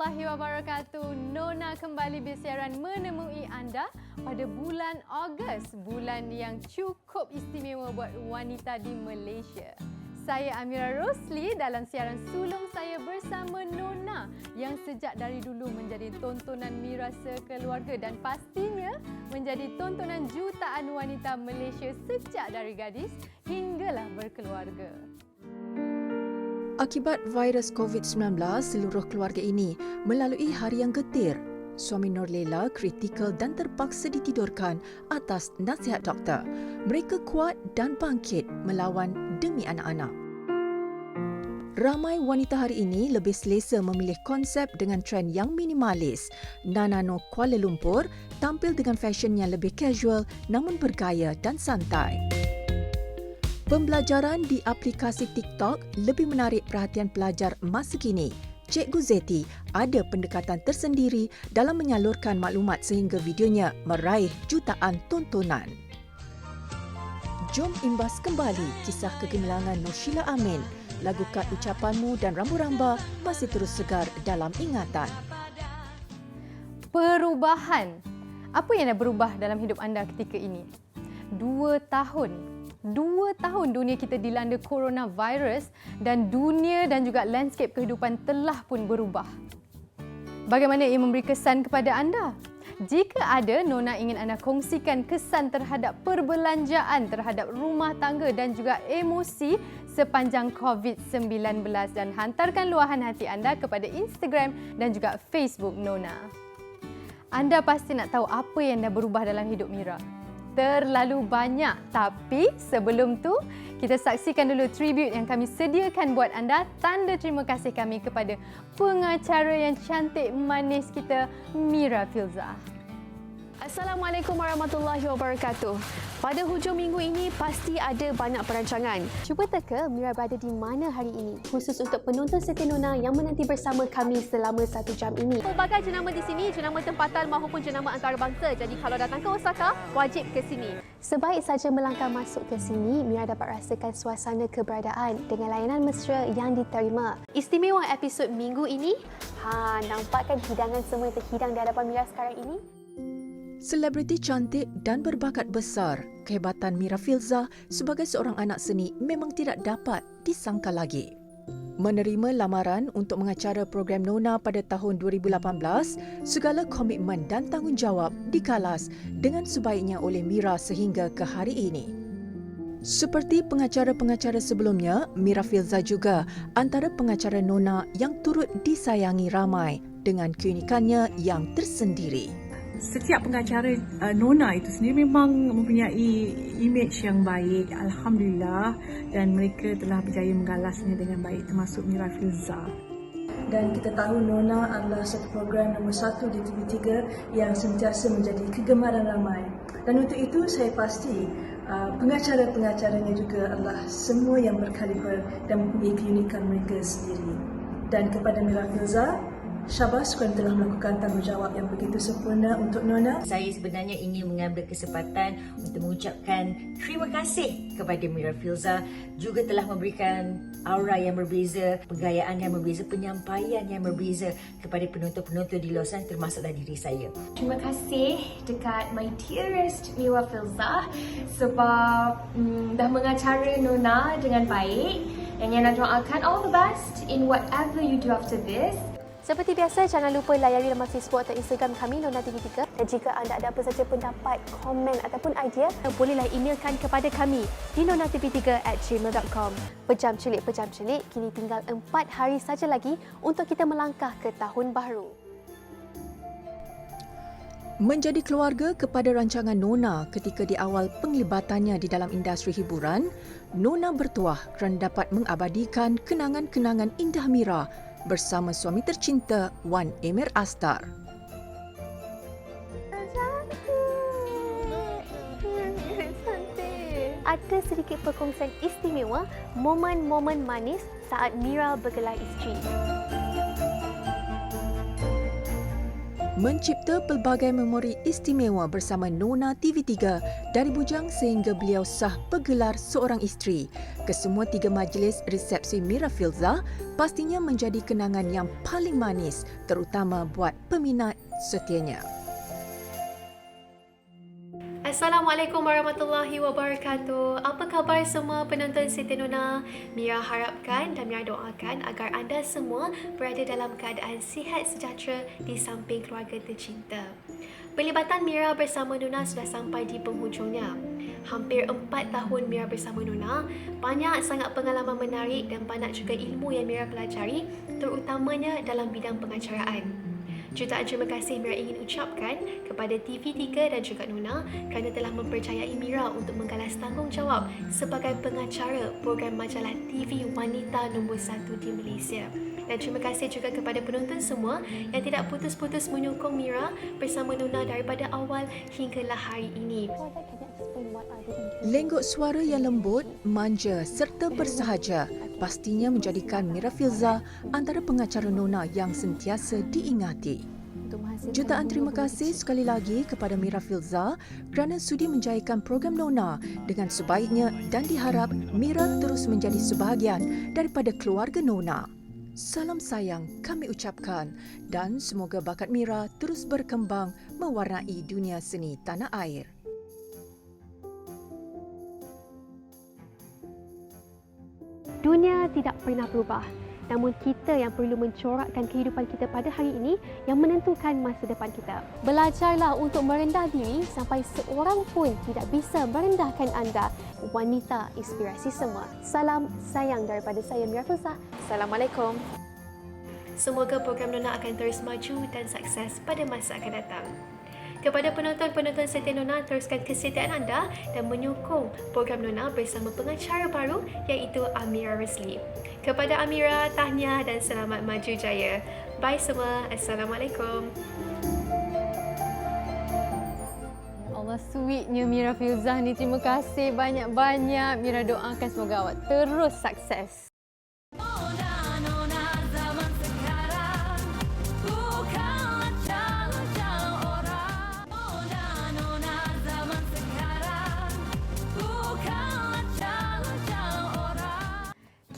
warahmatullahi wabarakatuh. Nona kembali bersiaran menemui anda pada bulan Ogos, bulan yang cukup istimewa buat wanita di Malaysia. Saya Amira Rosli dalam siaran sulung saya bersama Nona yang sejak dari dulu menjadi tontonan Mira sekeluarga dan pastinya menjadi tontonan jutaan wanita Malaysia sejak dari gadis hinggalah berkeluarga. Akibat virus COVID-19, seluruh keluarga ini melalui hari yang getir. Suami Nurlela kritikal dan terpaksa ditidurkan atas nasihat doktor. Mereka kuat dan bangkit melawan demi anak-anak. Ramai wanita hari ini lebih selesa memilih konsep dengan trend yang minimalis. Nanano Kuala Lumpur tampil dengan fashion yang lebih casual namun bergaya dan santai. Pembelajaran di aplikasi TikTok lebih menarik perhatian pelajar masa kini. Cikgu Zeti ada pendekatan tersendiri dalam menyalurkan maklumat sehingga videonya meraih jutaan tontonan. Jom imbas kembali kisah kegemilangan Nur Sheila Amin. Lagu Kad Ucapanmu dan Rambu Ramba masih terus segar dalam ingatan. Perubahan. Apa yang dah berubah dalam hidup anda ketika ini? 2 tahun dunia kita dilanda coronavirus dan dunia dan juga landscape kehidupan telah pun berubah. Bagaimana ia memberi kesan kepada anda? Jika ada, Nona ingin anda kongsikan kesan terhadap perbelanjaan, terhadap rumah tangga dan juga emosi sepanjang COVID-19 dan hantarkan luahan hati anda kepada Instagram dan juga Facebook Nona. Anda pasti nak tahu apa yang dah berubah dalam hidup Mira. Terlalu banyak. Tapi sebelum tu, kita saksikan dulu tribute yang kami sediakan buat anda. Tanda terima kasih kami kepada pengacara yang cantik manis kita, Mira Filzah. Assalamualaikum warahmatullahi wabarakatuh. Pada hujung minggu ini pasti ada banyak perancangan. Cuba teka Mira berada di mana hari ini, khusus untuk penonton setia Nona yang menanti bersama kami selama 1 jam ini. Pelbagai jenama di sini, jenama tempatan maupun jenama antarabangsa. Jadi kalau datang ke Osaka, wajib ke sini. Sebaik saja melangkah masuk ke sini, Mira dapat rasakan suasana keberadaan dengan layanan mesra yang diterima. Istimewa episod minggu ini, nampakkan hidangan semua terhidang di hadapan Mira sekarang ini? Selebriti cantik dan berbakat besar, kehebatan Mira Filzah sebagai seorang anak seni memang tidak dapat disangka lagi. Menerima lamaran untuk mengacara program Nona pada tahun 2018, segala komitmen dan tanggungjawab dikalas dengan sebaiknya oleh Mira sehingga ke hari ini. Seperti pengacara-pengacara sebelumnya, Mira Filzah juga antara pengacara Nona yang turut disayangi ramai dengan keunikannya yang tersendiri. Setiap pengacara Nona itu sendiri memang mempunyai imej yang baik, Alhamdulillah, dan mereka telah berjaya menggalasnya dengan baik, termasuk Mira Filzah. Dan kita tahu Nona adalah satu program nombor 1 di TV3 yang sentiasa menjadi kegemaran ramai. Dan untuk itu saya pasti pengacara-pengacaranya juga adalah semua yang berkaliber dan mempunyai keunikan mereka sendiri. Dan kepada Mira Filzah, syabas kerana telah melakukan tanggungjawab yang begitu sempurna untuk Nona. Saya sebenarnya ingin mengambil kesempatan untuk mengucapkan terima kasih kepada Mira Filzah, juga telah memberikan aura yang berbeza, penggayaan yang berbeza, penyampaian yang berbeza kepada penonton-penonton di luar sana termasuklah diri saya. Terima kasih dekat my dearest Mira Filzah sebab dah mengacara Nona dengan baik, dan yang nak doakan all the best in whatever you do after this. Seperti biasa, jangan lupa layari laman Facebook atau Instagram kami, Nona TV3. Dan jika anda ada apa saja pendapat, komen ataupun idea, bolehlah emailkan kepada kami di nonatv3@gmail.com. Pejam celik, kini tinggal 4 hari saja lagi untuk kita melangkah ke tahun baru. Menjadi keluarga kepada rancangan Nona ketika di awal penglibatannya di dalam industri hiburan, Nona bertuah kerana dapat mengabadikan kenangan-kenangan indah Mira bersama suami tercinta Wan Emir Astar. Ada sedikit perkongsian istimewa, momen-momen manis saat Mira bergelar isteri. Mencipta pelbagai memori istimewa bersama Nona TV3 dari bujang sehingga beliau sah bergelar seorang isteri. Kesemua 3 majlis resepsi Mira Filzah pastinya menjadi kenangan yang paling manis terutama buat peminat setianya. Assalamualaikum warahmatullahi wabarakatuh. Apa khabar semua penonton Siti Nona? Mira harapkan dan Mira doakan agar anda semua berada dalam keadaan sihat sejahtera di samping keluarga tercinta. Pelibatan Mira bersama Nona sudah sampai di penghujungnya. Hampir 4 tahun Mira bersama Nona, banyak sangat pengalaman menarik dan banyak juga ilmu yang Mira pelajari, terutamanya dalam bidang pengacaraan. Jutaan terima kasih Mira ingin ucapkan kepada TV3 dan juga Nona kerana telah mempercayai Mira untuk menggalas tanggungjawab sebagai pengacara program majalah TV wanita nombor 1 di Malaysia. Dan terima kasih juga kepada penonton semua yang tidak putus-putus menyokong Mira bersama Nona daripada awal hinggalah hari ini. Lenggok suara yang lembut, manja serta bersahaja pastinya menjadikan Mira Filzah antara pengacara Nona yang sentiasa diingati. Jutaan terima kasih sekali lagi kepada Mira Filzah kerana sudi menjayakan program Nona dengan sebaiknya dan diharap Mira terus menjadi sebahagian daripada keluarga Nona. Salam sayang kami ucapkan dan semoga bakat Mira terus berkembang mewarnai dunia seni tanah air. Dunia tidak pernah berubah, namun kita yang perlu mencorakkan kehidupan kita pada hari ini yang menentukan masa depan kita. Belajarlah untuk merendah diri sampai seorang pun tidak bisa merendahkan anda. Wanita inspirasi semua. Salam sayang daripada saya Mira Filzah. Assalamualaikum. Semoga program Nona akan terus maju dan sukses pada masa akan datang. Kepada penonton-penonton setia Nona, teruskan kesetiaan anda dan menyokong program Nona bersama pengacara baru iaitu Amira Resli. Kepada Amira, tahniah dan selamat maju jaya. Bye semua. Assalamualaikum. Ya Allah, sweetnya Mira Filzah ni. Terima kasih banyak-banyak. Mira doakan semoga awak terus sukses.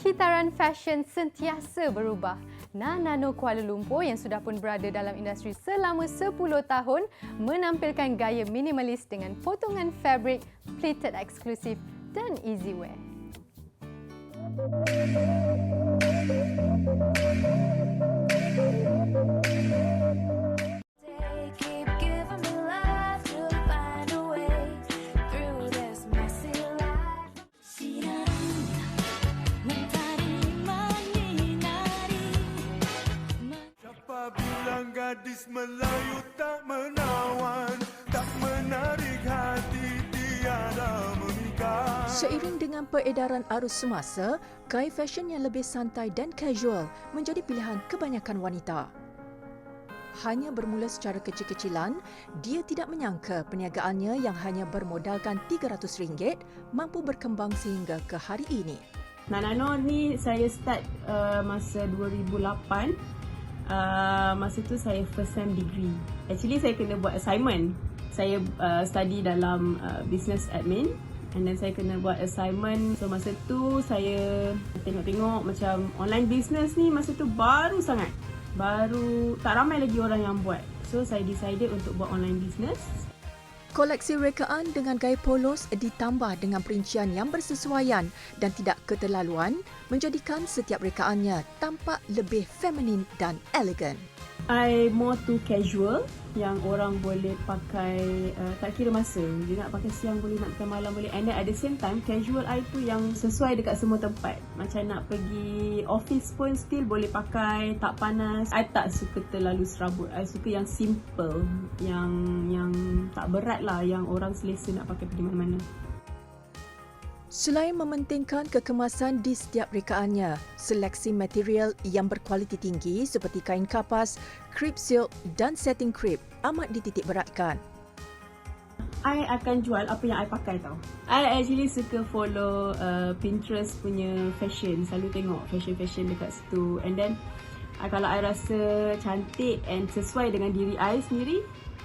Kitaran fashion sentiasa berubah. Nano Kuala Lumpur yang sudah pun berada dalam industri selama 10 tahun menampilkan gaya minimalis dengan potongan fabrik, pleated eksklusif dan easy wear. Gadis Melayu tak menawan, tak menarik hati, tiada memikat. Seiring dengan peredaran arus semasa, gaya fashion yang lebih santai dan casual menjadi pilihan kebanyakan wanita. Hanya bermula secara kecil-kecilan, dia tidak menyangka perniagaannya yang hanya bermodalkan RM300 mampu berkembang sehingga ke hari ini. Nano ni saya start masa 2008. Masa tu saya first sem degree. Actually saya kena buat assignment. Saya study dalam business admin and then saya kena buat assignment. So masa tu saya tengok-tengok macam online business ni masa tu baru sangat. Baru tak ramai lagi orang yang buat. So saya decided untuk buat online business. Koleksi rekaan dengan gaya polos ditambah dengan perincian yang bersesuaian dan tidak keterlaluan menjadikan setiap rekaannya tampak lebih feminin dan elegan. I more to casual yang orang boleh pakai tak kira masa. Dia nak pakai siang boleh, nak pakai malam boleh. And then at the same time, casual I tu yang sesuai dekat semua tempat. Macam nak pergi office pun still boleh pakai, tak panas. I tak suka terlalu serabut. I suka yang simple, yang tak berat lah, yang orang selesa nak pakai pergi mana-mana. Selain mementingkan kekemasan di setiap rekaannya, seleksi material yang berkualiti tinggi seperti kain kapas, crepe silk dan setting crepe amat dititik beratkan. I akan jual apa yang I pakai tau. I actually suka follow Pinterest punya fashion. Selalu tengok fashion-fashion dekat situ. And then Kalau I rasa cantik and sesuai dengan diri I sendiri,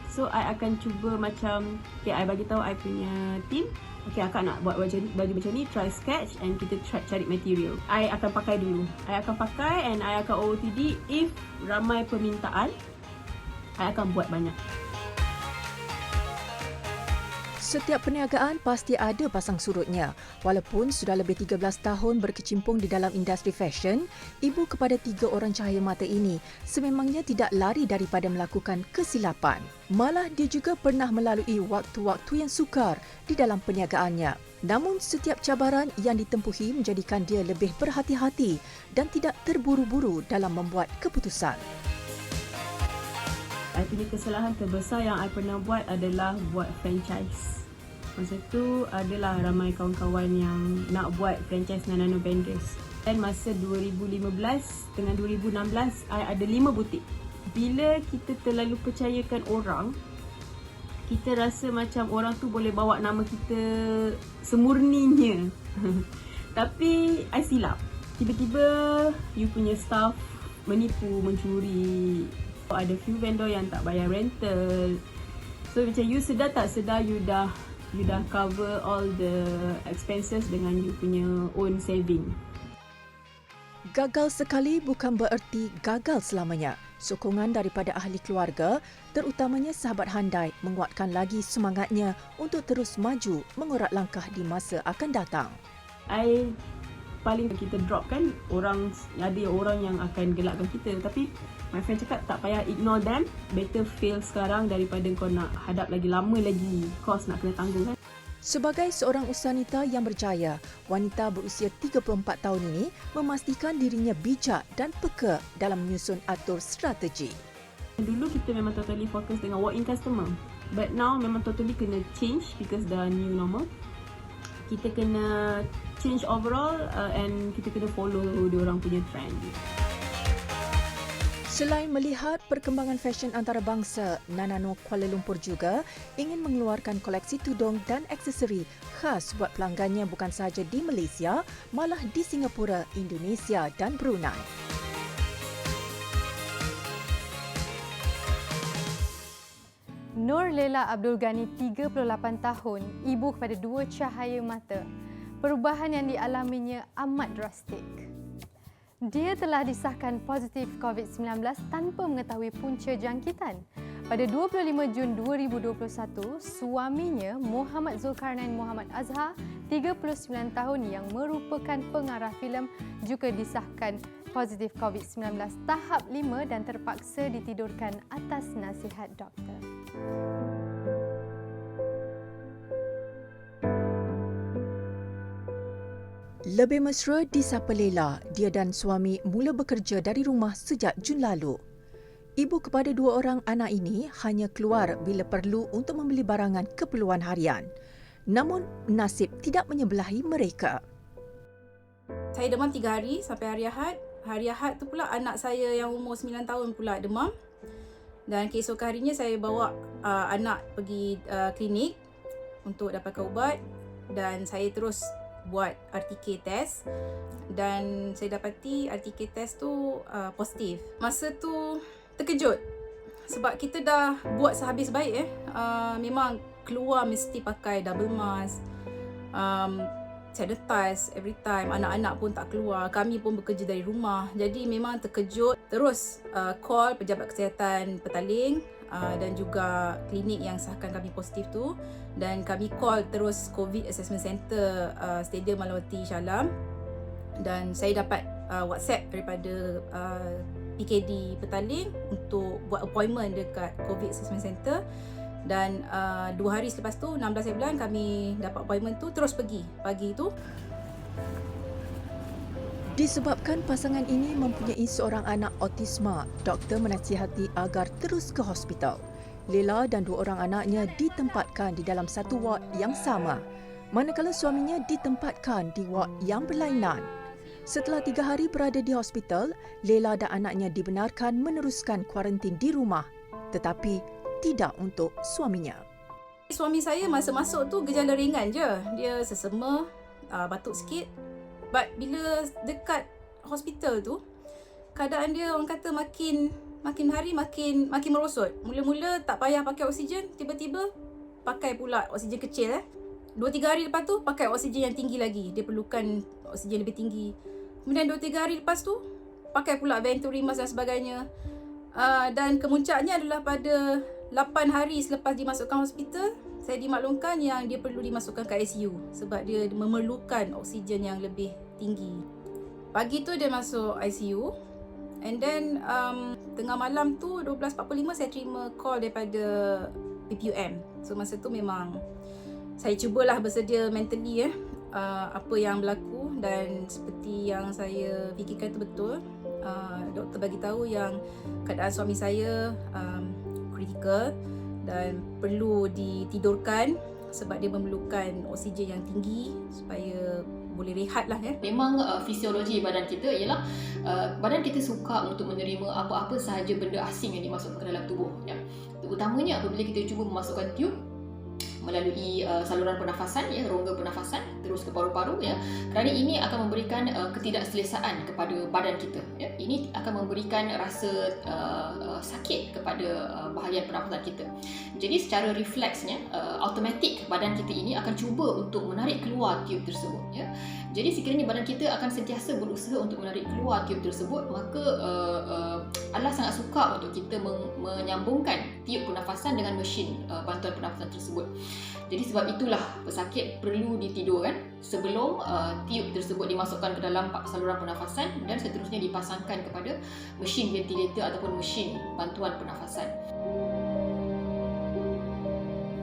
so I akan cuba macam, okay, I bagi tahu I punya team, okay, akak nak buat baju macam ni, try sketch and kita cari material. I akan pakai dulu. I akan pakai and I akan OOTD. If ramai permintaan, I akan buat banyak. Setiap perniagaan pasti ada pasang surutnya. Walaupun sudah lebih 13 tahun berkecimpung di dalam industri fashion, ibu kepada 3 orang cahaya mata ini sememangnya tidak lari daripada melakukan kesilapan. Malah dia juga pernah melalui waktu-waktu yang sukar di dalam perniagaannya. Namun setiap cabaran yang ditempuhi menjadikan dia lebih berhati-hati dan tidak terburu-buru dalam membuat keputusan. I punya kesalahan terbesar yang I pernah buat adalah buat franchise. Masa tu adalah ramai kawan-kawan yang nak buat franchise Nano Vendors. Dan masa 2015 dengan 2016, I ada 5 butik. Bila kita terlalu percayakan orang, kita rasa macam orang tu boleh bawa nama kita semurninya. Tapi I silap. Tiba-tiba you punya staff menipu, mencuri. Ada few vendor yang tak bayar rental. So macam you sedar tak sedar you dah cover all the expenses dengan you punya own saving. Gagal sekali bukan bererti gagal selamanya. Sokongan daripada ahli keluarga, terutamanya sahabat handai, menguatkan lagi semangatnya untuk terus maju mengorak langkah di masa akan datang. Paling kita drop kan, ada orang yang akan gelakkan kita, tapi my friend cakap tak payah ignore them, better fail sekarang daripada kau nak hadap lagi lama lagi, cost nak kena tanggung kan. Sebagai seorang usahanita yang berjaya, wanita berusia 34 tahun ini memastikan dirinya bijak dan peka dalam menyusun atur strategi. Dulu kita memang totally fokus dengan walk-in customer, but now memang totally kena change because the new normal. Kita kena change overall and kita kena follow diorang punya trend. Selain melihat perkembangan fashion antarabangsa, Nano Kuala Lumpur juga ingin mengeluarkan koleksi tudung dan aksesori khas buat pelanggannya bukan sahaja di Malaysia, malah di Singapura, Indonesia dan Brunei. Nur Lela Abdul Ghani, 38 tahun, ibu kepada 2 cahaya mata. Perubahan yang dialaminya amat drastik. Dia telah disahkan positif COVID-19 tanpa mengetahui punca jangkitan. Pada 25 Jun 2021, suaminya Muhammad Zulkarnain Muhammad Azhar, 39 tahun yang merupakan pengarah filem juga disahkan positif COVID-19 tahap 5 dan terpaksa ditidurkan atas nasihat doktor. Lebih mesra disapa Lela, dia dan suami mula bekerja dari rumah sejak Jun lalu. Ibu kepada 2 orang anak ini hanya keluar bila perlu untuk membeli barangan keperluan harian. Namun, nasib tidak menyebelahi mereka. Saya demam 3 hari sampai hari Ahad. Hari Ahad tu pula anak saya yang umur 9 tahun pula demam. Dan keesokan harinya saya bawa anak pergi klinik untuk dapatkan ubat. Dan saya terus buat RTK test dan saya dapati RTK test tu positif. Masa tu terkejut sebab kita dah buat sehabis baik memang keluar mesti pakai double mask, sanitize every time, anak-anak pun tak keluar, kami pun bekerja dari rumah, jadi memang terkejut. Terus call pejabat kesihatan Petaling dan juga klinik yang sahkan kami positif tu, dan kami call terus COVID Assessment Center Stadium Malawati Shah Alam, dan saya dapat WhatsApp daripada PKD Petaling untuk buat appointment dekat COVID Assessment Center. Dan 2 hari selepas tu, 16 bulan, kami dapat appointment tu, terus pergi pagi tu. Disebabkan pasangan ini mempunyai seorang anak autisma, doktor menasihati agar terus ke hospital. Lela dan 2 orang anaknya ditempatkan di dalam satu ward yang sama, manakala suaminya ditempatkan di ward yang berlainan. Setelah 3 hari berada di hospital, Lela dan anaknya dibenarkan meneruskan kuarantin di rumah, tetapi tidak untuk suaminya. Suami saya masa masuk tu gejala ringan je. Dia sesema, batuk sikit. But bila dekat hospital tu, keadaan dia orang kata makin hari makin merosot. Mula-mula tak payah pakai oksigen, tiba-tiba pakai pula oksigen kecil 2-3 hari lepas tu pakai oksigen yang tinggi lagi. Dia perlukan oksigen lebih tinggi. Kemudian 2-3 hari lepas tu pakai pula Venturimas dan sebagainya. Dan kemuncaknya adalah pada 8 hari selepas dimasukkan hospital, saya dimaklumkan yang dia perlu dimasukkan ke ICU sebab dia memerlukan oksigen yang lebih tinggi. Pagi tu dia masuk ICU. And then tengah malam tu 12.45 saya terima call daripada PPUM. So masa tu memang saya cubalah bersedia mentally apa yang berlaku, dan seperti yang saya fikirkan tu betul. Doktor bagi tahu yang keadaan suami saya kritikal dan perlu ditidurkan sebab dia memerlukan oksigen yang tinggi supaya boleh rehat lah Memang fisiologi badan kita ialah badan kita suka untuk menerima apa-apa sahaja benda asing yang dimasukkan ke dalam tubuh. Terutamanya apabila kita cuba memasukkan tiub melalui saluran pernafasan, rongga pernafasan terus ke paru-paru, kerana ini akan memberikan ketidakselesaan kepada badan kita. Ini akan memberikan rasa sakit kepada bahagian pernafasan kita. Jadi secara refleksnya, automatik badan kita ini akan cuba untuk menarik keluar tiub tersebut. Jadi sekiranya badan kita akan sentiasa berusaha untuk menarik keluar tiub tersebut, maka Allah sangat suka untuk kita menyambungkan tiub pernafasan dengan mesin bantuan pernafasan tersebut. Jadi sebab itulah pesakit perlu ditidurkan sebelum tiub tersebut dimasukkan ke dalam saluran pernafasan dan seterusnya dipasangkan kepada mesin ventilator ataupun mesin bantuan pernafasan.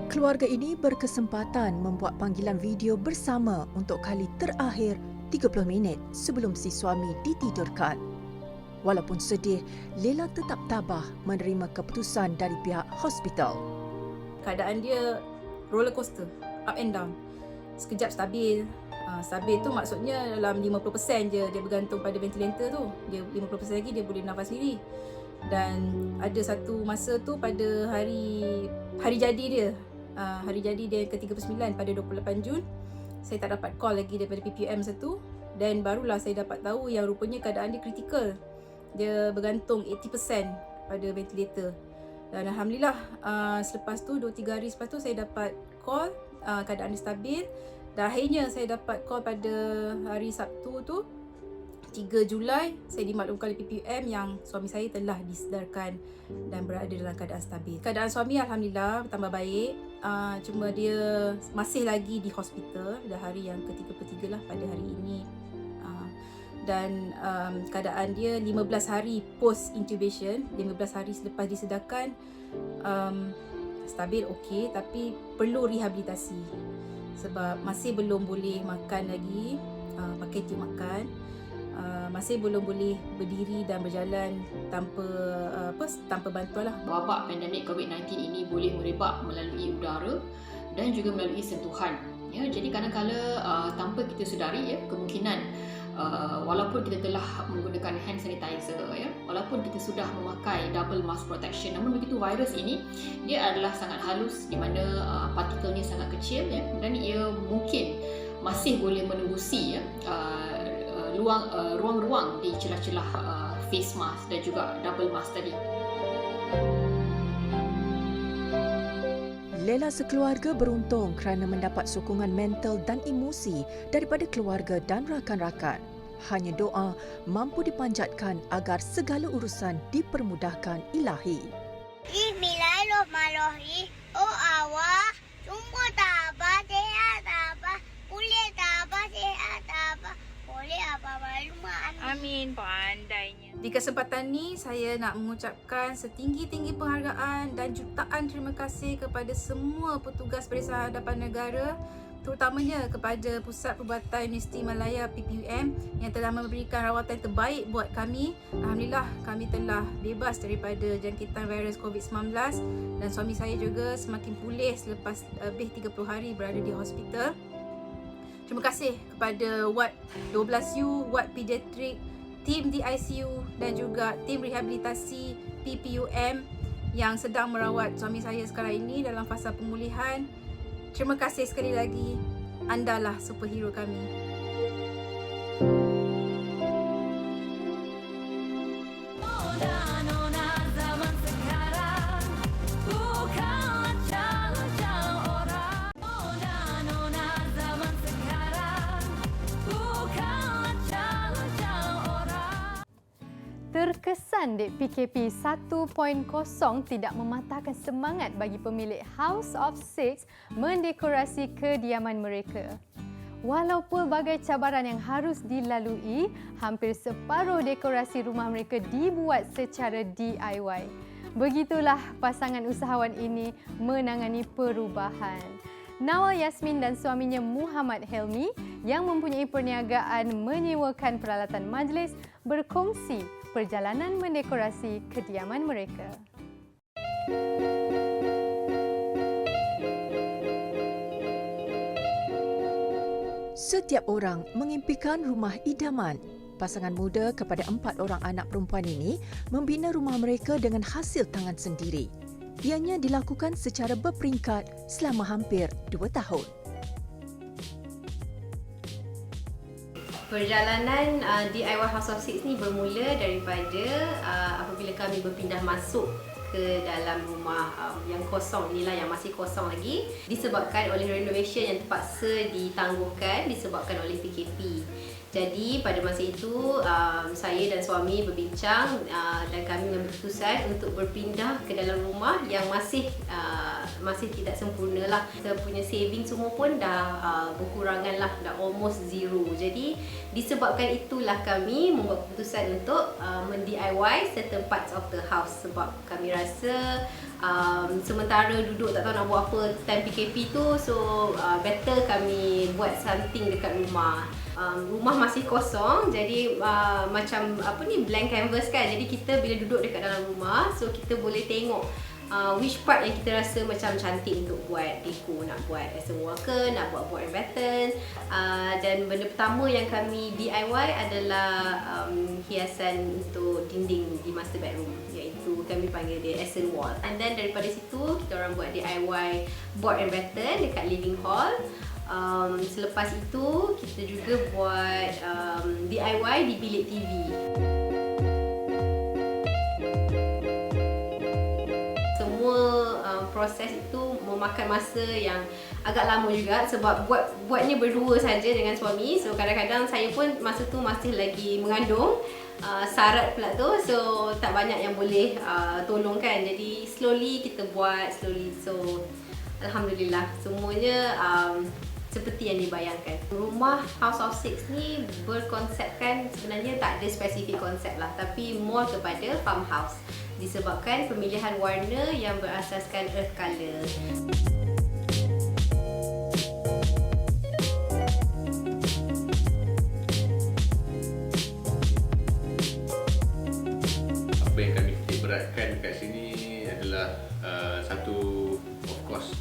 Keluarga ini berkesempatan membuat panggilan video bersama untuk kali terakhir 30 minit sebelum si suami ditidurkan. Walaupun sedih, Lela tetap tabah menerima keputusan dari pihak hospital. Keadaan dia roller coaster, up and down. Sekejap stabil. Stabil tu maksudnya dalam 50% je dia bergantung pada ventilator tu. Dia 50% lagi dia boleh nafas sendiri. Dan ada satu masa tu pada hari jadi dia. Hari jadi dia ke-39 pada 28 Jun. Saya tak dapat call lagi daripada PPM satu, dan barulah saya dapat tahu yang rupanya keadaan dia kritikal. Dia bergantung 80% pada ventilator. Dan alhamdulillah selepas tu 2-3 hari selepas tu saya dapat call keadaan dia stabil, dan akhirnya saya dapat call pada hari Sabtu tu 3 Julai saya dimaklumkan oleh PPM yang suami saya telah disedarkan dan berada dalam keadaan stabil. Keadaan suami alhamdulillah bertambah baik. Cuma dia masih lagi di hospital dah hari yang ke-33 lah pada hari ini. Dan keadaan dia 15 hari post intubation, 15 hari selepas disedarkan, stabil okey, tapi perlu rehabilitasi sebab masih belum boleh makan lagi, pakai tiub makan, masih belum boleh berdiri dan berjalan tanpa bantuan lah. Wabak pandemik COVID-19 ini boleh merebak melalui udara dan juga melalui sentuhan. Jadi kadang-kala tanpa kita sedari kemungkinan walaupun kita telah menggunakan hand sanitizer, walaupun kita sudah memakai double mask protection, namun begitu virus ini dia adalah sangat halus di mana partikelnya sangat kecil dan ia mungkin masih boleh menembusi ruang-ruang di celah-celah face mask dan juga double mask tadi. Lela sekeluarga beruntung kerana mendapat sokongan mental dan emosi daripada keluarga dan rakan-rakan. Hanya doa mampu dipanjatkan agar segala urusan dipermudahkan Ilahi. Bismillahirrahmanirrahim. Oh Allah, sungguh tabah, sehat tabah, kulit tabah, sehat tabah. Boleh apa maklum. Amin, pandainya. Di kesempatan ni saya nak mengucapkan setinggi-tinggi penghargaan dan jutaan terima kasih kepada semua petugas Barisan Hadapan Negara, terutamanya kepada Pusat Perubatan Universiti Malaya PPUM yang telah memberikan rawatan terbaik buat kami. Alhamdulillah kami telah bebas daripada jangkitan virus COVID-19 dan suami saya juga semakin pulih selepas lebih 30 hari berada di hospital. Terima kasih kepada Ward 12U, Ward Pediatrik, tim di ICU dan juga tim rehabilitasi PPUM yang sedang merawat suami saya sekarang ini dalam fasa pemulihan. Terima kasih sekali lagi. Andalah superhero kami. Kesan PKP 1.0 tidak mematahkan semangat bagi pemilik House of Six mendekorasi kediaman mereka. Walau pelbagai cabaran yang harus dilalui, hampir separuh dekorasi rumah mereka dibuat secara DIY. Begitulah pasangan usahawan ini menangani perubahan. Nawal Yasmin dan suaminya Muhammad Helmi yang mempunyai perniagaan menyewakan peralatan majlis berkongsi perjalanan mendekorasi kediaman mereka. Setiap orang mengimpikan rumah idaman. Pasangan muda kepada 4 orang anak perempuan ini membina rumah mereka dengan hasil tangan sendiri. Ianya dilakukan secara berperingkat selama hampir 2 tahun. Perjalanan DIY House of Six ni bermula daripada apabila kami berpindah masuk ke dalam rumah yang kosong inilah, yang masih kosong lagi, disebabkan oleh renovation yang terpaksa ditangguhkan disebabkan oleh PKP. Jadi pada masa itu saya dan suami berbincang dan kami mengambil keputusan untuk berpindah ke dalam rumah yang masih tidak sempurna lah. Kita punya saving semua pun dah berkurangan lah, dah almost zero. Jadi disebabkan itulah kami membuat keputusan untuk men-DIY certain parts of the house, sebab kami rasa sementara duduk tak tahu nak buat apa time PKP tu, so better kami buat something dekat rumah. Rumah masih kosong, jadi macam blank canvas kan. Jadi kita bila duduk dekat dalam rumah, so kita boleh tengok which part yang kita rasa macam cantik untuk buat deco, nak buat as a wall ke, nak buat board and batten. Dan benda pertama yang kami DIY adalah hiasan untuk dinding di master bedroom, iaitu kami panggil dia accent wall. And then daripada situ kita orang buat DIY board and batten dekat living hall. Selepas itu kita juga buat DIY di bilik TV. Semua proses itu memakan masa yang agak lama juga, sebab buatnya berdua saja dengan suami. So kadang-kadang saya pun masa tu masih lagi mengandung, sarat pula tu, so tak banyak yang boleh tolong kan. Jadi slowly kita buat, slowly. So alhamdulillah semuanya seperti yang dibayangkan. Rumah House of Six ni berkonsepkan, sebenarnya tak ada spesifik konsep lah, tapi more kepada farmhouse disebabkan pemilihan warna yang berasaskan earth colour. Apa yang kami titik beratkan dekat sini adalah satu, of course,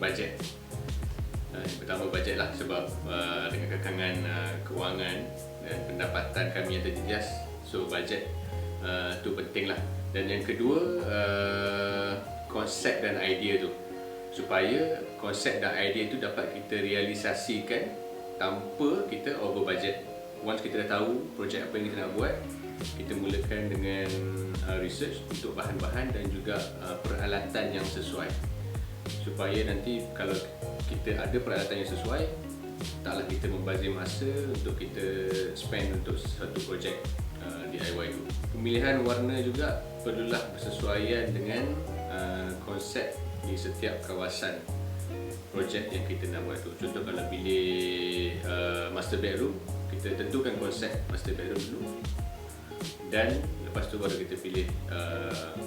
bajet. Yang pertama bajet lah, sebab dengan kekangan kewangan dan pendapatan kami yang terjejas, so bajet tu penting lah. Dan yang kedua, konsep dan idea tu, supaya konsep dan idea tu dapat kita realisasikan tanpa kita over budget. Once kita dah tahu projek apa yang kita nak buat, kita mulakan dengan research untuk bahan-bahan dan juga peralatan yang sesuai, supaya nanti kalau kita ada peralatan yang sesuai, taklah kita membazir masa untuk kita spend untuk satu projek DIY itu. Pemilihan warna juga perlulah bersesuaian dengan konsep di setiap kawasan projek yang kita nak buat tu. Contoh kalau bilik master bedroom, kita tentukan konsep master bedroom dulu, dan lepas tu baru kita pilih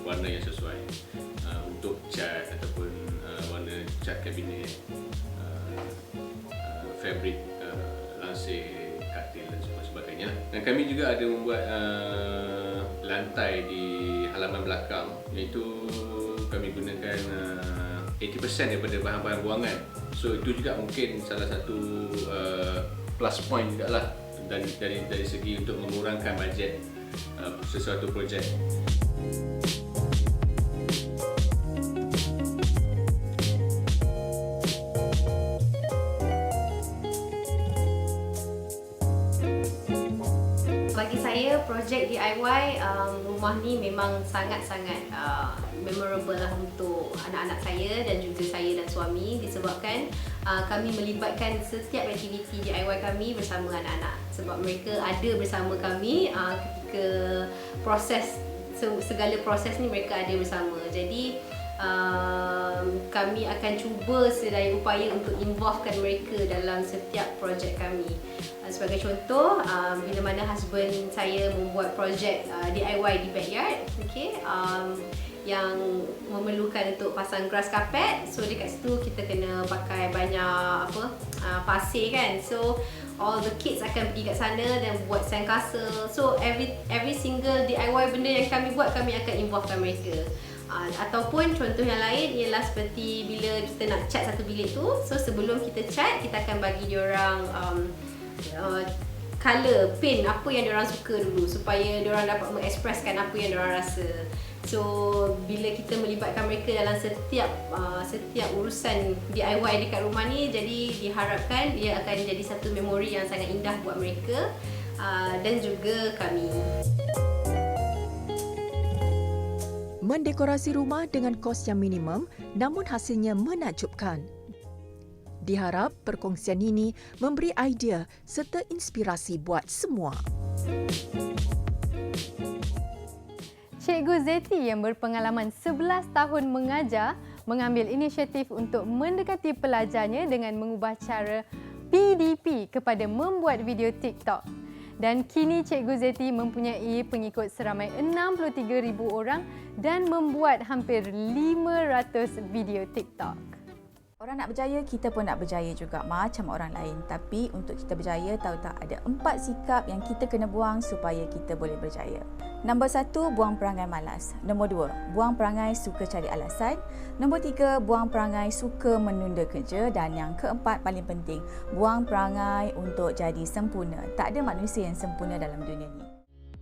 warna yang sesuai untuk cat ataupun warna cat kabinet, fabric, lansir, katil dan sebagainya. Dan kami juga ada membuat lantai di halaman belakang, iaitu kami gunakan 80% daripada bahan-bahan buangan. So itu juga mungkin salah satu plus point juga lah dari segi untuk mengurangkan bajet sesuatu projek. Bagi bagi saya projek DIY rumah ni memang sangat-sangat memorable lah untuk anak-anak saya dan juga saya dan suami, disebabkan kami melibatkan setiap aktiviti DIY kami bersama anak-anak, sebab mereka ada bersama kami ke proses, segala proses ni mereka ada bersama. Jadi kami akan cuba sedaya upaya untuk involvekan mereka dalam setiap projek kami. Sebagai contoh, bila mana husband saya membuat projek DIY di backyard, yang memerlukan untuk pasang grass carpet, so dekat situ kita kena pakai banyak pasir kan, so all the kids akan pergi kat sana dan buat sandcastle. So every single DIY benda yang kami buat, kami akan involvekan mereka. Ataupun contoh yang lain ialah seperti bila kita nak cat satu bilik tu, so sebelum kita cat, kita akan bagi diorang colour, paint apa yang diorang suka dulu, supaya diorang dapat mengekspreskan apa yang diorang rasa. So bila kita melibatkan mereka dalam setiap urusan DIY dekat rumah ni, jadi diharapkan ia akan jadi satu memori yang sangat indah buat mereka dan juga kami. Mendekorasi rumah dengan kos yang minimum namun hasilnya menakjubkan. Diharap perkongsian ini memberi idea serta inspirasi buat semua. Cikgu Zeti yang berpengalaman 11 tahun mengajar mengambil inisiatif untuk mendekati pelajarnya dengan mengubah cara PDP kepada membuat video TikTok. Dan kini Cikgu Zeti mempunyai pengikut seramai 63,000 orang dan membuat hampir 500 video TikTok. Orang nak berjaya, kita pun nak berjaya juga macam orang lain. Tapi untuk kita berjaya, tahu tak ada 4 sikap yang kita kena buang supaya kita boleh berjaya. Nombor 1, buang perangai malas. Nombor 2, buang perangai suka cari alasan. Nombor 3, buang perangai suka menunda kerja. Dan yang keempat, paling penting, buang perangai untuk jadi sempurna. Tak ada manusia yang sempurna dalam dunia ni.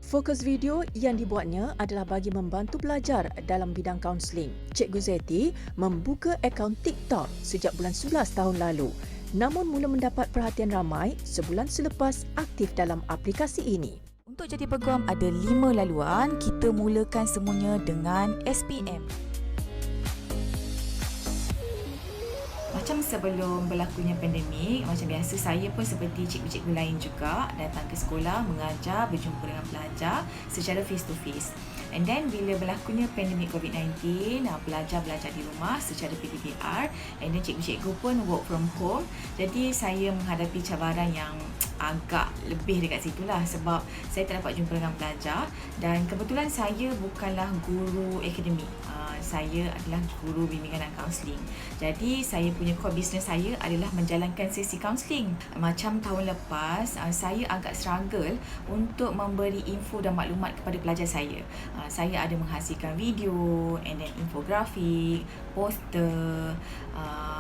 Fokus video yang dibuatnya adalah bagi membantu belajar dalam bidang kaunseling. Cikgu Zeti membuka akaun TikTok sejak bulan 11 tahun lalu. Namun mula mendapat perhatian ramai sebulan selepas aktif dalam aplikasi ini. Untuk jadi peguam ada 5 laluan. Kita mulakan semuanya dengan SPM. Macam sebelum berlakunya pandemik, macam biasa saya pun seperti cikgu-cikgu lain juga datang ke sekolah, mengajar, berjumpa dengan pelajar secara face to face. And then bila berlakunya pandemik COVID-19, pelajar belajar di rumah secara PTBR, and then cikgu-cikgu pun work from home. Jadi saya menghadapi cabaran yang agak lebih dekat situlah, sebab saya tak dapat jumpa dengan pelajar dan kebetulan saya bukanlah guru akademik. Saya adalah guru bimbingan dan kaunseling. Jadi saya punya core business saya adalah menjalankan sesi kaunseling. Macam tahun lepas, saya agak struggle untuk memberi info dan maklumat kepada pelajar saya. Saya ada menghasilkan video, and then infografik, poster,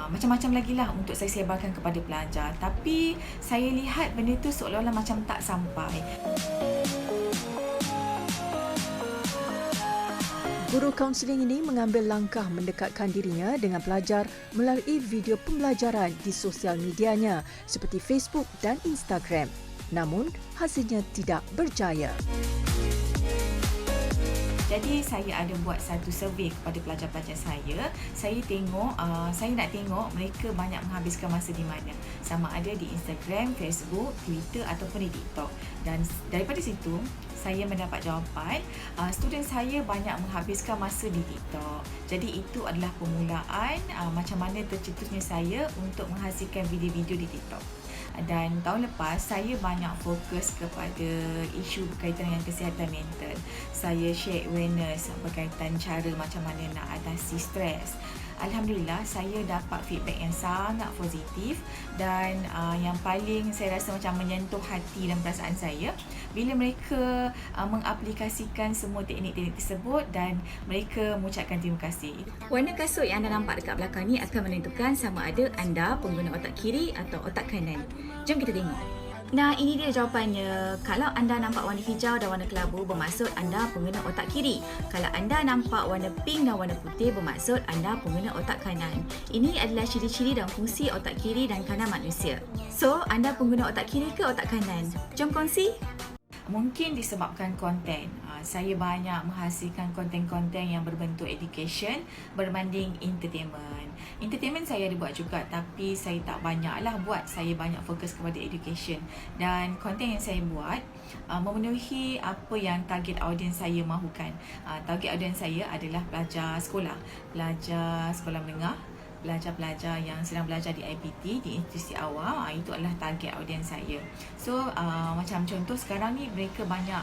macam-macam lagi lah untuk saya sebarkan kepada pelajar. Tapi saya lihat benda tu seolah-olah macam tak sampai. Guru kaunseling ini mengambil langkah mendekatkan dirinya dengan pelajar melalui video pembelajaran di sosial medianya seperti Facebook dan Instagram. Namun, hasilnya tidak berjaya. Jadi saya ada buat satu survey kepada pelajar-pelajar saya. Saya nak tengok mereka banyak menghabiskan masa di mana. Sama ada di Instagram, Facebook, Twitter ataupun di TikTok. Dan daripada situ, saya mendapat jawapan student saya banyak menghabiskan masa di TikTok. Jadi itu adalah permulaan macam mana tercetusnya saya untuk menghasilkan video-video di TikTok. Dan tahun lepas saya banyak fokus kepada isu berkaitan dengan kesihatan mental. Saya share awareness berkaitan cara macam mana nak atasi stres. Alhamdulillah saya dapat feedback yang sangat positif dan yang paling saya rasa macam menyentuh hati dan perasaan saya bila mereka mengaplikasikan semua teknik-teknik tersebut dan mereka mengucapkan terima kasih. Warna kasut yang anda nampak dekat belakang ni akan menentukan sama ada anda pengguna otak kiri atau otak kanan. Jom kita tengok. Nah, ini dia jawapannya. Kalau anda nampak warna hijau dan warna kelabu, bermaksud anda pengguna otak kiri. Kalau anda nampak warna pink dan warna putih, bermaksud anda pengguna otak kanan. Ini adalah ciri-ciri dan fungsi otak kiri dan kanan manusia. So, anda pengguna otak kiri ke otak kanan? Jom kongsi. Mungkin disebabkan konten. Saya banyak menghasilkan konten-konten yang berbentuk education berbanding entertainment. Entertainment saya ada buat juga, tapi saya tak banyaklah buat. Saya banyak fokus kepada education. Dan konten yang saya buat memenuhi apa yang target audiens saya mahukan. Target audiens saya adalah pelajar sekolah menengah, pelajar-pelajar yang sedang belajar di IPT, di institusi awal. Itu adalah target audiens saya. So macam contoh sekarang ni, mereka banyak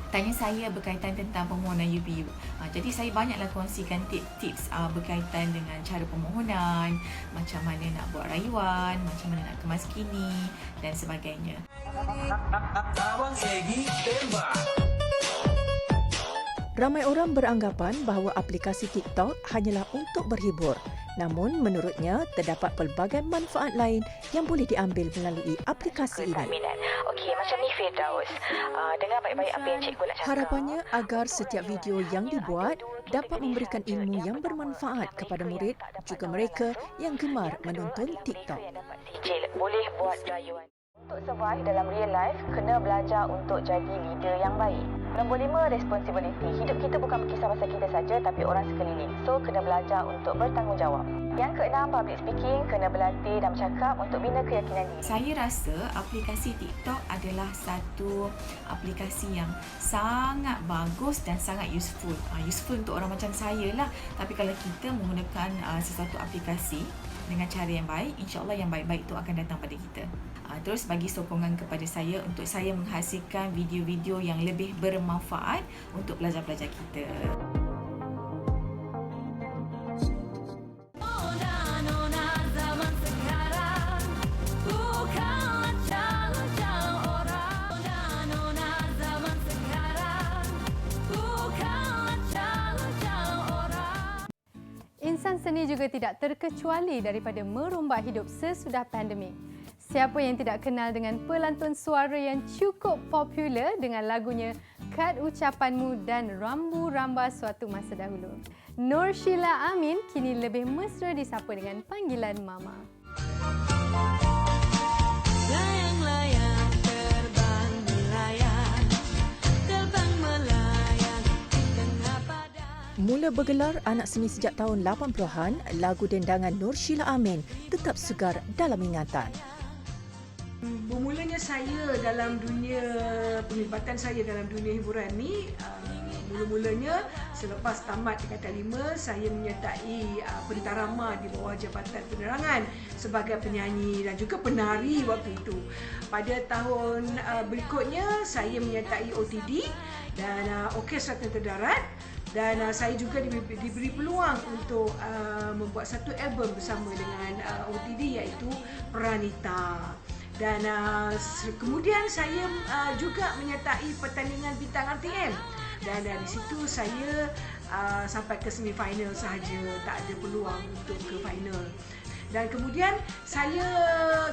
tanya saya berkaitan tentang permohonan UPU. Jadi saya banyaklah kongsikan tips berkaitan dengan cara permohonan, macam mana nak buat rayuan, macam mana nak kemas kini dan sebagainya. Abang Segi tembak. Ramai orang beranggapan bahawa aplikasi TikTok hanyalah untuk berhibur. Namun menurutnya terdapat pelbagai manfaat lain yang boleh diambil melalui aplikasi ini. Okey, macam ni Firdaus. Dengar baik-baik apa yang cikgu nak cakap. Harapannya agar setiap video yang dibuat dapat memberikan ilmu yang bermanfaat kepada murid juga mereka yang gemar menonton TikTok. Cik, boleh buat rayuan. Untuk survive dalam real life, kena belajar untuk jadi leader yang baik. Nombor 5, responsibility. Hidup kita bukan berkisah pasal kita saja, tapi orang sekeliling. So, kena belajar untuk bertanggungjawab. Yang ke-6, public speaking. Kena berlatih dan bercakap untuk bina keyakinan diri. Saya rasa aplikasi TikTok adalah satu aplikasi yang sangat bagus dan sangat useful. Useful untuk orang macam saya lah. Tapi kalau kita menggunakan sesuatu aplikasi dengan cara yang baik, insya-Allah yang baik-baik itu akan datang pada kita. Terus bagi sokongan kepada saya untuk saya menghasilkan video-video yang lebih bermanfaat untuk pelajar-pelajar kita. Insan seni juga tidak terkecuali daripada merombak hidup sesudah pandemik. Siapa yang tidak kenal dengan pelantun suara yang cukup popular dengan lagunya Kad Ucapanmu dan Rambu Ramba suatu masa dahulu. Nur Sheila Amin kini lebih mesra disapa dengan panggilan Mama. Layang-layang terbang melayang, terbang melayang di tengah padang. Mula bergelar anak seni sejak tahun 80-an, lagu dendangan Nur Sheila Amin tetap segar dalam ingatan. Bermulanya saya dalam dunia penglibatan saya dalam dunia hiburan ni, mula-mulanya selepas tamat tingkatan 5, saya menyertai pentarama di bawah Jabatan Penerangan sebagai penyanyi dan juga penari waktu itu. Pada tahun berikutnya saya menyertai OTD dan Orkestra Tentera Darat, dan saya juga diberi peluang untuk membuat satu album bersama dengan OTD iaitu Pranita. Dan kemudian saya juga menyertai pertandingan bintang RTM, dan dari situ saya sampai ke semifinal sahaja, tak ada peluang untuk ke final. Dan kemudian saya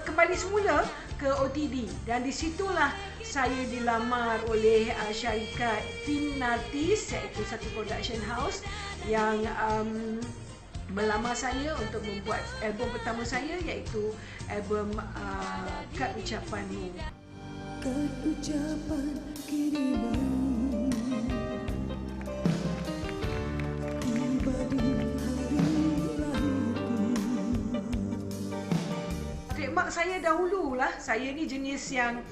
kembali semula ke OTD, dan di situlah saya dilamar oleh syarikat Tim Nartis, iaitu satu production house yang melamar saya untuk membuat album pertama saya, iaitu album Kad Ucapanmu. Kad ucapan kiriman tiba di hari lahirku. Trademark saya dahululah, saya ni jenis yang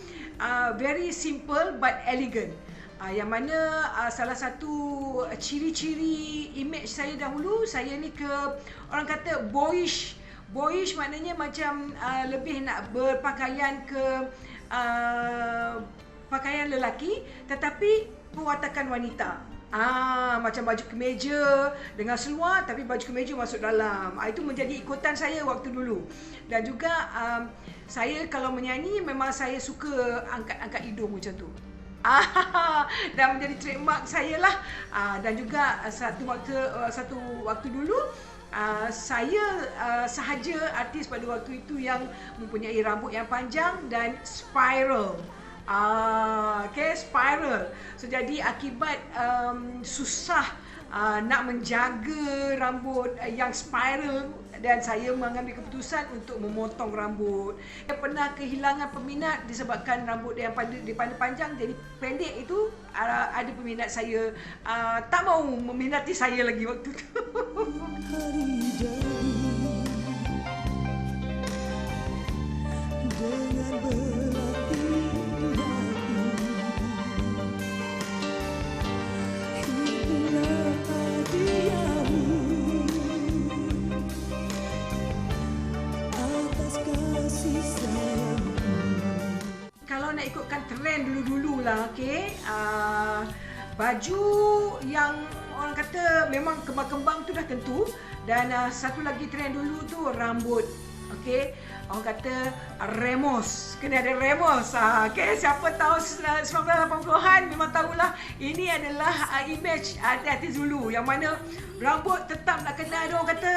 very simple but elegant. Yang mana salah satu ciri-ciri image saya dahulu, saya ni orang kata boyish. Boyish maknanya macam lebih nak berpakaian ke pakaian lelaki tetapi perwatakan wanita. Macam baju kemeja dengan seluar tapi baju kemeja masuk dalam. Itu menjadi ikutan saya waktu dulu. Dan juga saya kalau menyanyi memang saya suka angkat-angkat hidung macam tu. Dan menjadi trademark saya lah. Dan juga satu waktu dulu saya sahaja artis pada waktu itu yang mempunyai rambut yang panjang dan spiral. Spiral. So jadi akibat susah nak menjaga rambut yang spiral, dan saya mengambil keputusan untuk memotong rambut. Saya pernah kehilangan peminat disebabkan rambut yang daripada panjang jadi pendek. Itu ada peminat saya tak mau meminati saya lagi waktu tu. Kalau nak ikutkan trend dulu-dulu lah, okey, baju yang orang kata memang kembang-kembang tu dah tentu, dan satu lagi trend dulu tu rambut, okey, orang kata remos, kena ada remos. Okey, siapa tahu 1980-an memang tahulah ini adalah image artis dulu yang mana rambut tetap nak kena ada orang kata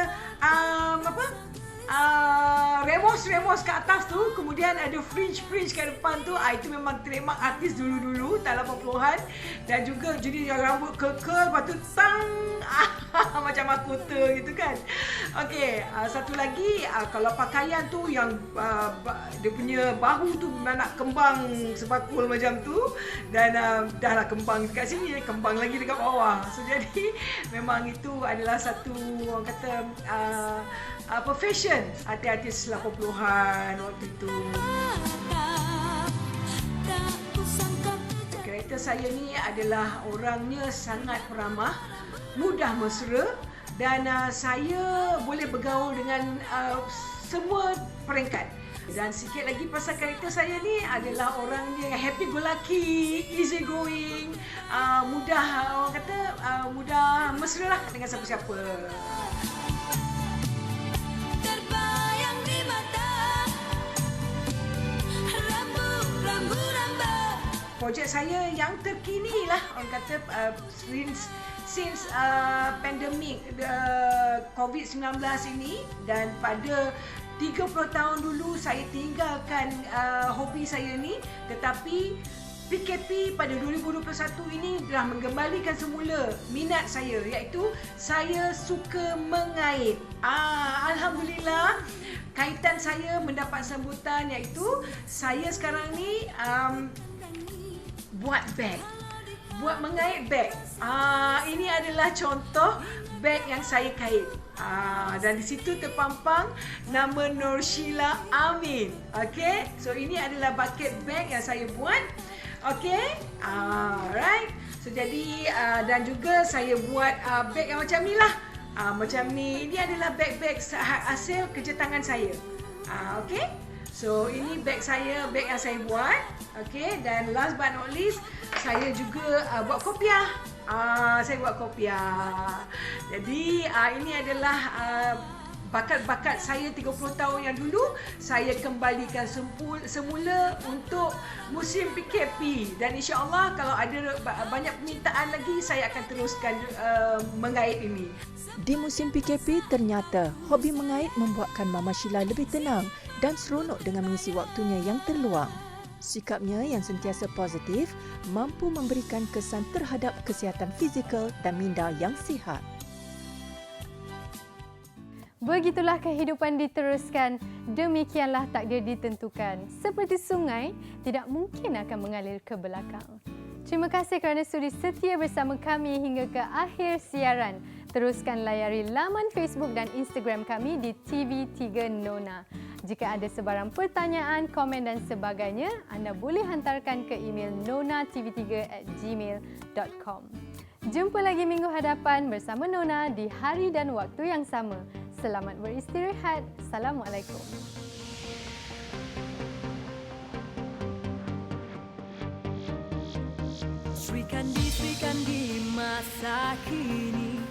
remos ke atas tu, kemudian ada fringe kat depan tu. Itu memang trademark artis dulu-dulu tahun 80-an. Dan juga jadi rambut kekal, lepas tu tang macam mahkota gitu kan. Okey, satu lagi, kalau pakaian tu yang dia punya bahu tu memang nak kembang sebakul macam tu, dan dah lah kembang dekat sini, kembang lagi dekat bawah. So jadi memang itu adalah satu orang kata fashion artis 80-an waktu itu. Karakter saya ni adalah orangnya sangat peramah, mudah mesra, dan saya boleh bergaul dengan semua peringkat. Dan sikit lagi pasal karakter saya ni adalah orangnya happy go lucky, easy going, mudah orang kata mudah mesra lah dengan siapa-siapa. Projek saya yang terkini lah orang kata since pandemik COVID-19 ini, dan pada 30 tahun dulu saya tinggalkan hobi saya ni, tetapi PKP pada 2021 ini telah mengembalikan semula minat saya, iaitu saya suka mengait. Alhamdulillah, kaitan saya mendapat sambutan, iaitu saya sekarang ni buat beg, buat mengait beg. Ini adalah contoh beg yang saya kait. Dan di situ terpampang nama Norshila Amin. Okey, so ini adalah bucket bag yang saya buat. Okey, alright. So jadi dan juga saya buat beg yang macam ni lah. Macam ni. Ini adalah beg-beg hasil kerja tangan saya. Okey. So ini beg saya, beg yang saya buat. Okey, dan last but not least, saya juga buat kopiah. Saya buat kopiah. Jadi ini adalah bakat-bakat saya 30 tahun yang dulu saya kembalikan semula untuk musim PKP, dan insya-Allah kalau ada banyak permintaan lagi saya akan teruskan mengait ini. Di musim PKP, ternyata hobi mengait membuatkan Mama Sheila lebih tenang dan seronok dengan mengisi waktunya yang terluang. Sikapnya yang sentiasa positif mampu memberikan kesan terhadap kesihatan fizikal dan minda yang sihat. Begitulah kehidupan diteruskan, demikianlah takdir ditentukan. Seperti sungai, tidak mungkin akan mengalir ke belakang. Terima kasih kerana sudi setia bersama kami hingga ke akhir siaran. Teruskan layari laman Facebook dan Instagram kami di TV3 Nona. Jika ada sebarang pertanyaan, komen dan sebagainya, anda boleh hantarkan ke email nonatv3@gmail.com. Jumpa lagi minggu hadapan bersama Nona di hari dan waktu yang sama. Selamat beristirahat. Assalamualaikum. Sri Kandi masa kini